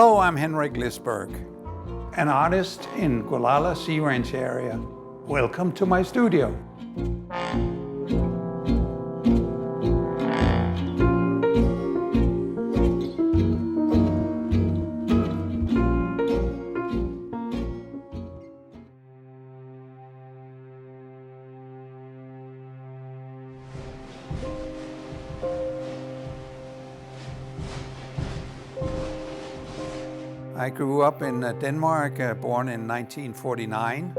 Hello, I'm Henrik Liisberg, an artist in Gualala Sea Range area. Welcome to my studio. I grew up in Denmark, born in 1949.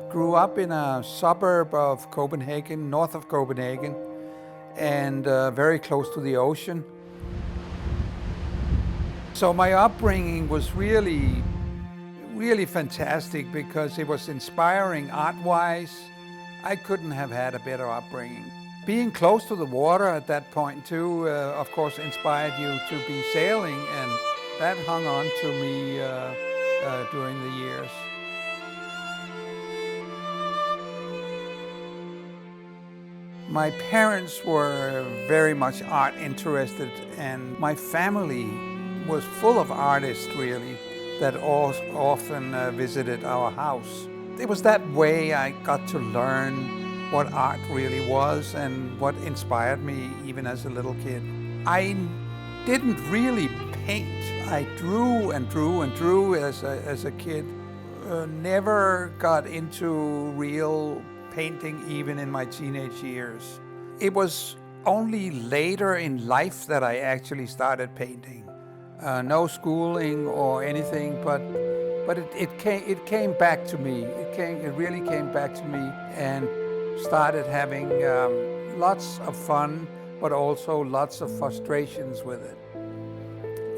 Grew up in a suburb of Copenhagen, north of Copenhagen, and very close to the ocean. So my upbringing was really fantastic because it was inspiring art-wise. I couldn't have had a better upbringing. Being close to the water at that point too, of course, inspired you to be sailing, and that hung on to me during the years. My parents were very much art interested, and my family was full of artists, really, that often visited our house. It was that way I got to learn what art really was and what inspired me even as a little kid. I didn't really paint. I drew and drew and drew as a kid. Never got into real painting even in my teenage years. It was only later in life that I actually started painting. No schooling or anything, but it came back to me. It really came back to me, and started having lots of fun, but also lots of frustrations with it.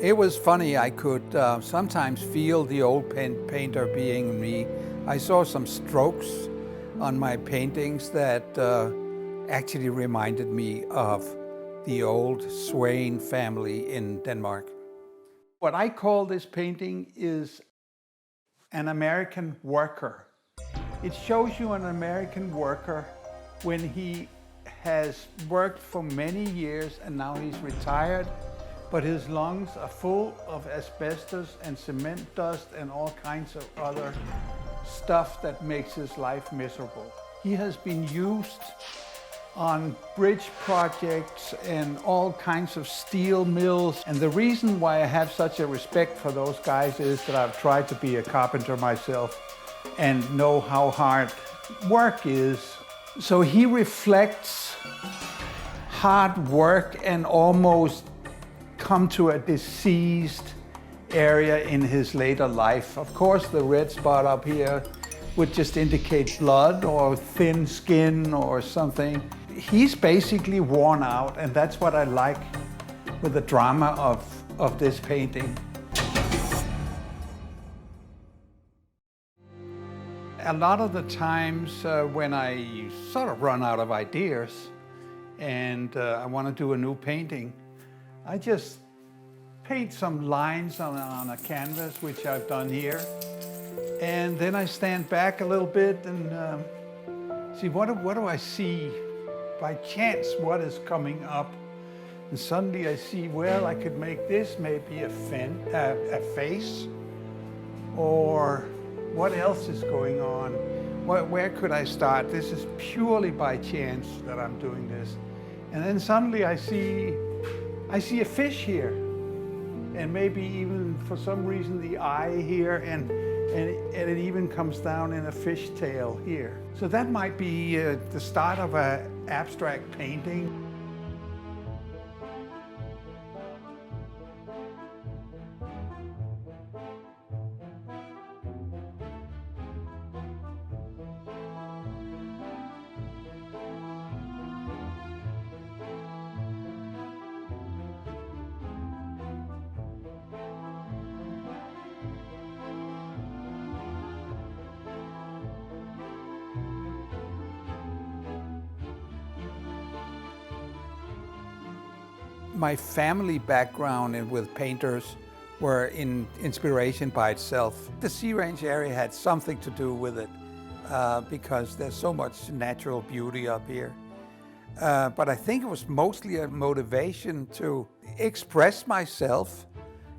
It was funny, I could sometimes feel the old painter being in me. I saw some strokes on my paintings that actually reminded me of the old Swain family in Denmark. What I call this painting is an American worker. It shows you an American worker when he has worked for many years and now he's retired, but his lungs are full of asbestos and cement dust and all kinds of other stuff that makes his life miserable. He has been used on bridge projects and all kinds of steel mills. And the reason why I have such a respect for those guys is that I've tried to be a carpenter myself and know how hard work is. So he reflects hard work and almost come to a diseased area in his later life. Of course, the red spot up here would just indicate blood or thin skin or something. He's basically worn out, and that's what I like with the drama of this painting. A lot of the times when I sort of run out of ideas and I want to do a new painting, I just paint some lines on a canvas, which I've done here. And then I stand back a little bit and see what do I see by chance, what is coming up. And suddenly I see, well, I could make this maybe a face, or what else is going on? Where could I start? This is purely by chance that I'm doing this. And then suddenly I see a fish here, and maybe even for some reason the eye here, and it even comes down in a fish tail here. So that might be the start of an abstract painting. My family background and with painters were in inspiration by itself. The Sea Range area had something to do with it because there's so much natural beauty up here. But I think it was mostly a motivation to express myself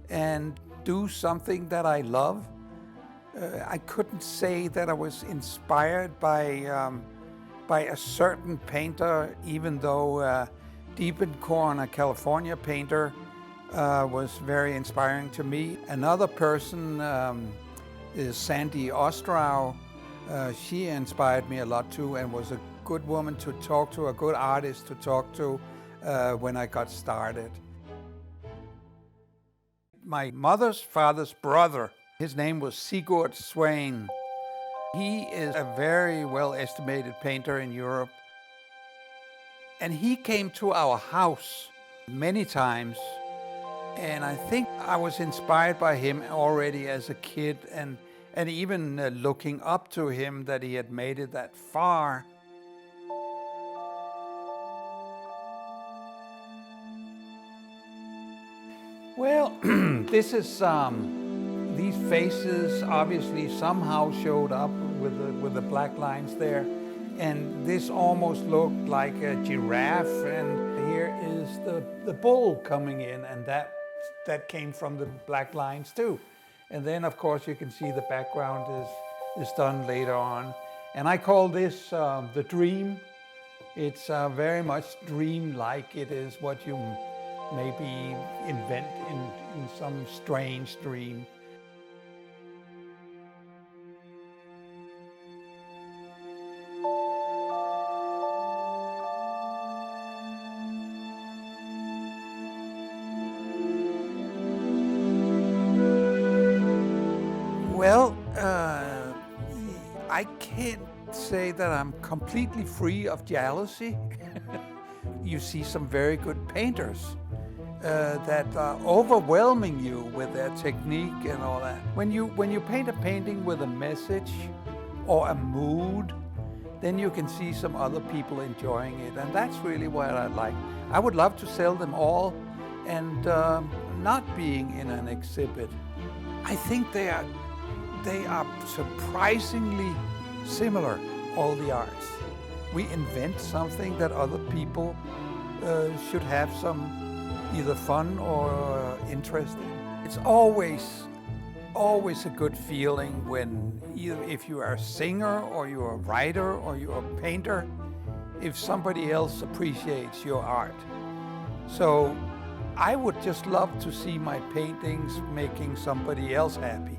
and do something that I love. I couldn't say that I was inspired by a certain painter, even though Diepenkorn, a California painter, was very inspiring to me. Another person is Sandy Ostrow. She inspired me a lot too, and was a good woman to talk to, a good artist to talk to when I got started. My mother's father's brother, his name was Sigurd Swain. He is a very well estimated painter in Europe. And he came to our house many times. And I think I was inspired by him already as a kid, and even looking up to him that he had made it that far. Well, this is these faces obviously somehow showed up with the black lines there, and this almost looked like a giraffe, and here is the bull coming in, and that came from the black lines too. And then of course you can see the background is done later on, and I call this the dream. It's very much dream-like. It is what you maybe invent in some strange dream. Well, I can't say that I'm completely free of jealousy. You see some very good painters that are overwhelming you with their technique and all that. When you paint a painting with a message or a mood, then you can see some other people enjoying it, and that's really what I like. I would love to sell them all and not being in an exhibit. I think they are surprisingly similar, all the arts. We invent something that other people should have some either fun or interest in. It's always a good feeling when, either if you are a singer or you're a writer or you're a painter, if somebody else appreciates your art. So I would just love to see my paintings making somebody else happy.